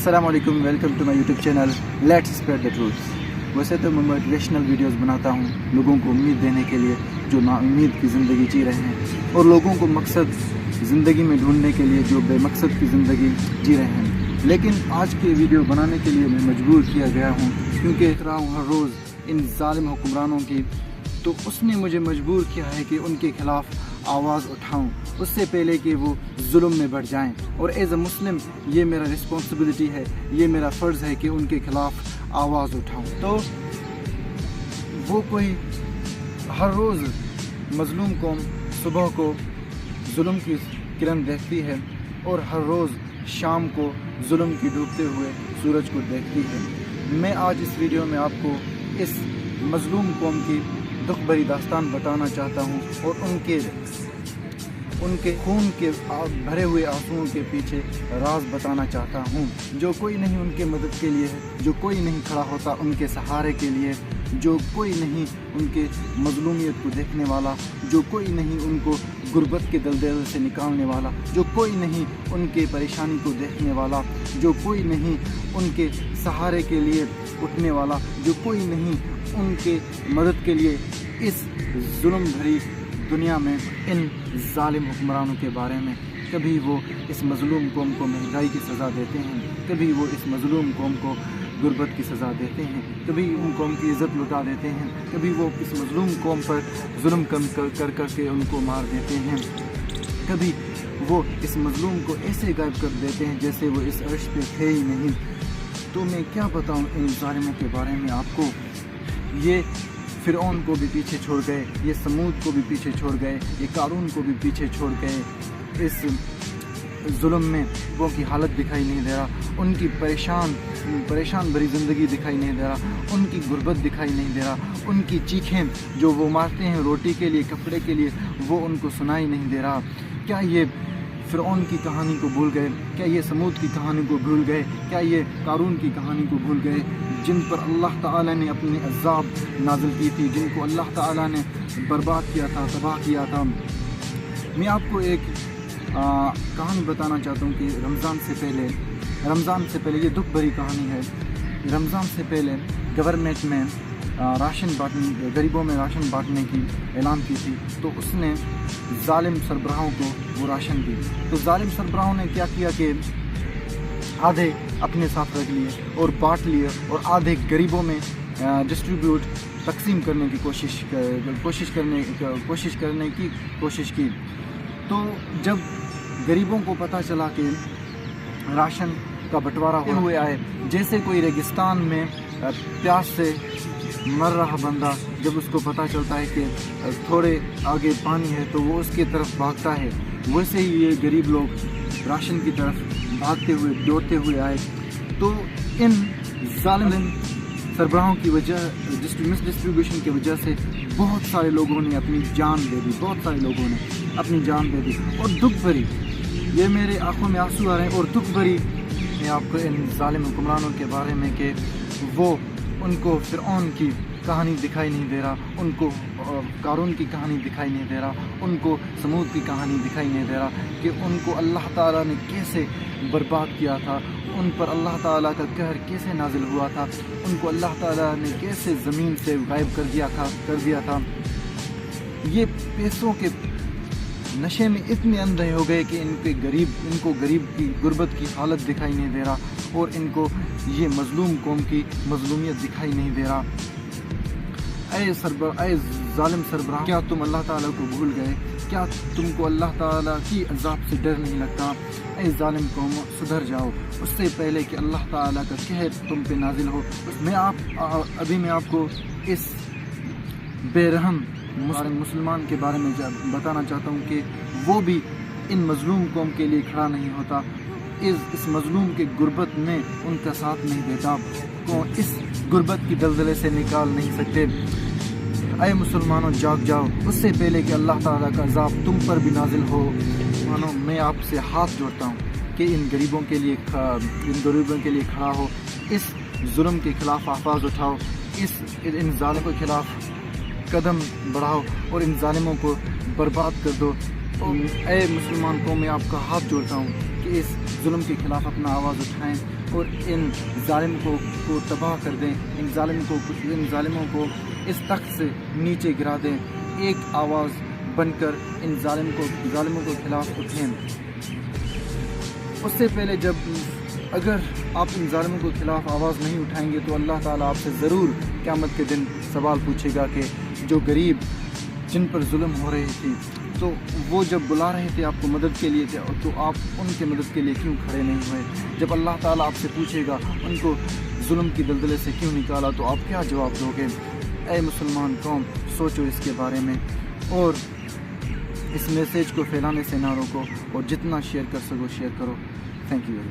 अस्सलाम वालेकुम, welcome to my YouTube channel let's spread the truths. वैसे तो मैं मोटिवेशनल वीडियोस बनाता हूँ लोगों को उम्मीद देने के लिए जो नाउम्मीद की ज़िंदगी जी रहे हैं, और लोगों को मकसद ज़िंदगी में ढूंढने के लिए जो बेमकसद की ज़िंदगी जी रहे हैं। लेकिन आज के वीडियो बनाने के लिए मैं मजबूर किया गया हूँ क्योंकि देख रहा हूँ हर रोज़ इन ज़ालिम हुक्मरानों की, तो उसने मुझे मजबूर किया है कि उनके ख़िलाफ़ आवाज़ उठाऊं उससे पहले कि वो जुल्म में बढ़ जाएं। और एज़ अ मुस्लिम ये मेरा रिस्पॉन्सिबिलिटी है, ये मेरा फ़र्ज़ है कि उनके ख़िलाफ़ आवाज़ उठाऊं। तो वो कोई हर रोज़ मज़लूम कौम सुबह को जुल्म की किरण देखती है और हर रोज़ शाम को जुल्म की डूबते हुए सूरज को देखती है। मैं आज इस वीडियो में आपको इस मज़लूम कौम की दुख भरी दास्तान बताना चाहता हूँ और उनके खून के भरे हुए आंसुओं के पीछे राज बताना चाहता हूँ। जो कोई नहीं उनके मदद के लिए है, जो कोई नहीं खड़ा होता उनके सहारे के लिए, जो कोई नहीं उनके मज़लूमियत को देखने वाला, जो कोई नहीं उनको गुर्बत के दलदल से निकालने वाला, जो कोई नहीं उनके परेशानी को देखने वाला, जो कोई नहीं उनके सहारे के लिए उठने वाला, जो कोई नहीं उनके मदद के लिए इस जुल्म भरी दुनिया में इन ज़ालिम हुक्मरानों के बारे में कभी वो इस मज़लूम कौम को महंगाई की सज़ा देते हैं, कभी वो इस मज़लूम कौम को गुर्बत की सज़ा देते हैं, कभी उन कौम की इज़्ज़त लुटा देते हैं, कभी वो इस मज़लूम कौम पर जुल्म कम कर के उनको मार देते हैं, कभी वो इस मज़लूम को ऐसे गायब कर देते हैं जैसे वो इस अर्श पे थे ही नहीं। तो मैं क्या बताऊं इन ज़ालिमों के बारे में आपको। ये फ़िरऔन को भी पीछे छोड़ गए, ये समूद को भी पीछे छोड़ गए, ये कारून को भी पीछे छोड़ गए। इस जुल्म में वो की हालत दिखाई नहीं दे रहा, उनकी परेशान भरी ज़िंदगी दिखाई नहीं दे रहा, उनकी गुर्बत दिखाई नहीं दे रहा, उनकी चीखें जो वो मारते हैं रोटी के लिए, कपड़े के लिए, वो उनको सुनाई नहीं दे रहा। क्या ये फ़िरऔन की कहानी को भूल गए? क्या ये समूद की कहानी को भूल गए? क्या ये कारून की कहानी को भूल गए, जिन पर अल्लाह ताला ने अपनी अज़ाब नाज़िल की थी, जिनको अल्लाह ताला ने बर्बाद किया था, तबाह किया था। मैं आपको एक कहानी बताना चाहता हूँ कि रमज़ान से पहले ये दुख भरी कहानी है। रमज़ान से पहले गवर्नमेंट में राशन बांटने, गरीबों में राशन बांटने की ऐलान की थी, तो उसने ज़ालिम सरबराहों को वो राशन दी। तो ज़ालिम सरबराहों ने क्या किया कि आधे अपने साथ रख लिए और बांट लिए और आधे गरीबों में डिस्ट्रीब्यूट तकसीम करने की कोशिश की। तो जब गरीबों को पता चला कि राशन का बंटवारा हुए आए, जैसे कोई रेगिस्तान में प्यास से मर रहा बंदा, जब उसको पता चलता है कि थोड़े आगे पानी है तो वो उसकी तरफ भागता है, वैसे ही ये गरीब लोग राशन की तरफ भागते हुए दौड़ते हुए आए। तो इन ज़ालिम सरबराहों की वजह, मिस डिस्ट्रीब्यूशन की वजह से बहुत सारे लोगों ने अपनी जान दे दी, और दुख भरी, ये मेरे आंखों में आंसू आ रहे हैं और दुख भरी मैं आपको इन ज़ालिम हुक्मरानों के बारे में कि उनको फ़िरऔन की कहानी दिखाई नहीं दे रहा, उनको कारून की कहानी दिखाई नहीं दे रहा, उनको समूद की कहानी दिखाई नहीं दे रहा कि उनको अल्लाह ताला ने कैसे बर्बाद किया था, उन पर अल्लाह ताला का कहर कैसे नाजिल हुआ था, उनको अल्लाह ताला ने कैसे ज़मीन से गायब कर दिया था। ये पैसों के नशे में इतने अंधे हो गए कि इनको गरीब की गुर्बत की हालत दिखाई नहीं दे रहा और इनको ये मज़लूम कौम की मज़लूमियत दिखाई नहीं दे रहा। ऐ ज़ालिम सरबराह, क्या तुम अल्लाह ताला को भूल गए? क्या तुमको अल्लाह ताला की अज़ाब से डर नहीं लगता? ऐ ज़ालिम कौम, सुधर जाओ उससे पहले कि अल्लाह ताला का कहर तुम पे नाजिल हो। मैं आपको इस बेरहम मुसलमान के बारे में बताना चाहता हूँ कि वो भी इन मज़लूम कौम के लिए खड़ा नहीं होता, इस मज़लूम के गुर्बत में उनका साथ नहीं देता, को इस गुर्बत की दलदले से निकाल नहीं सकते। ऐ मुसलमानों, जाग जाओ उससे पहले कि अल्लाह ताला का अज़ाब तुम पर भी नाजिल हो। मानो मैं आपसे हाथ जोड़ता हूँ कि इन गरीबों के लिए खड़ा हो, इस जुल्म के ख़िलाफ़ आवाज़ उठाओ, इन ज़ालिमों के ख़िलाफ़ कदम बढ़ाओ और इन ज़ालिमों को बर्बाद कर दो। ऐ मुसलमान को मैं आपका हाथ जोड़ता हूँ कि کہ اس ظلم کے خلاف اپنا آواز اٹھائیں اور ان ظالموں کو تباہ کر دیں، ان ظالموں کو اس تخت سے نیچے گرا دیں، ایک آواز بن کر ان ظالموں کے خلاف اٹھیں۔ اس سے پہلے اگر آپ ان ظالموں کے خلاف آواز نہیں اٹھائیں گے تو اللہ تعالیٰ آپ سے ضرور قیامت کے دن سوال پوچھے گا کہ جو غریب جن پر ظلم ہو رہی تھی تو وہ جب بلا رہے تھے آپ کو مدد کے لیے تو آپ ان کے مدد کے لیے کیوں کھڑے نہیں ہوئے؟ جب اللہ تعالیٰ آپ سے پوچھے گا ان کو ظلم کی دلدلے سے کیوں نکالا تو آپ کیا جواب دو گے؟ اے مسلمان قوم، سوچو اس کے بارے میں اور اس میسیج کو پھیلانے سے نہ روکو، اور جتنا شیئر کر سکو شیئر کرو۔ Thank you.